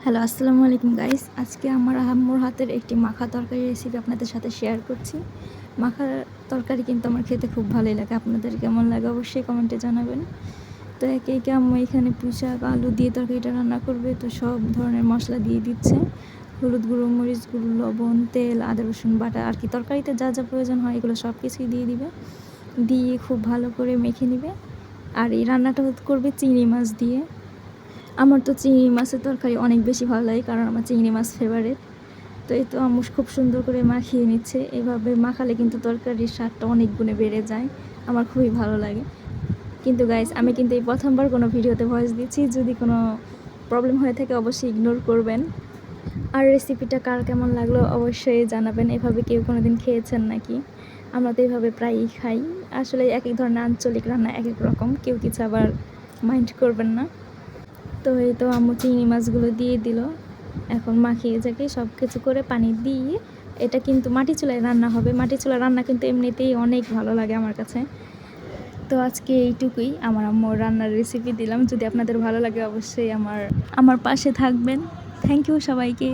Hello, আসসালামু আলাইকুম guys. আজকে আমার আম্মুর হাতের একটি মাখা তরকারি রেসিপি আপনাদের সাথে শেয়ার করছি। মাখা তরকারি কিন্তু আমার খেতে খুব ভালোই লাগে। আপনাদের কেমন লাগে অবশ্যই কমেন্টে জানাবেন। তো একে একে আম্মু এখানে পুঁই শাক, আলু দিয়ে তরকারিটা রান্না করবে। তো সব ধরনের মশলা দিয়ে দিচ্ছে, হলুদ গুঁড়ো, মরিচ গুঁড়ো, লবণ, তেল, আদা রসুন বাটা আর কি তরকারিতে যা যা প্রয়োজন হয় এগুলো সব কিছুই দিয়ে দিবে। দিয়ে খুব ভালো করে মেখে নিবে। আর এই রান্নাটা করবে চিংড়ি মাছ দিয়ে। আমার তো চিংড়ি মাছের তরকারি অনেক বেশি ভালো লাগে, কারণ আমার চিংড়ি মাছ ফেভারিট। তো এই তো আম্মু খুব সুন্দর করে মাখিয়ে নিচ্ছে। এভাবে মাখালে কিন্তু তরকারির স্বাদটা অনেক গুণে বেড়ে যায়। আমার খুবই ভালো লাগে। কিন্তু গাইস, আমি কিন্তু এই প্রথমবার কোনো ভিডিওতে ভয়েস দিচ্ছি। যদি কোনো প্রবলেম হয়ে থাকে অবশ্যই ইগনোর করবেন। আর রেসিপিটা কার কেমন লাগলো অবশ্যই জানাবেন। এভাবে কেউ কোনো দিন খেয়েছেন নাকি? আমরা তো এইভাবে প্রায়ই খাই। আসলে এক এক ধরনের আঞ্চলিক রান্না এক এক রকম, কেউ কিছু আবার মাইন্ড করবেন না। তো এই তো আম্মু চিংড়ি মাছগুলো দিয়ে দিল। এখন মাখিয়ে যাকে সব কিছু করে পানি দিয়ে, এটা কিন্তু মাটি চুলায় রান্না হবে। মাটি চুলায় রান্না কিন্তু এমনিতেই অনেক ভালো লাগে আমার কাছে। তো আজকে এইটুকুই আমার আম্মুর রান্নার রেসিপি দিলাম। যদি আপনাদের ভালো লাগে অবশ্যই আমার পাশে থাকবেন। থ্যাংক ইউ সবাইকে।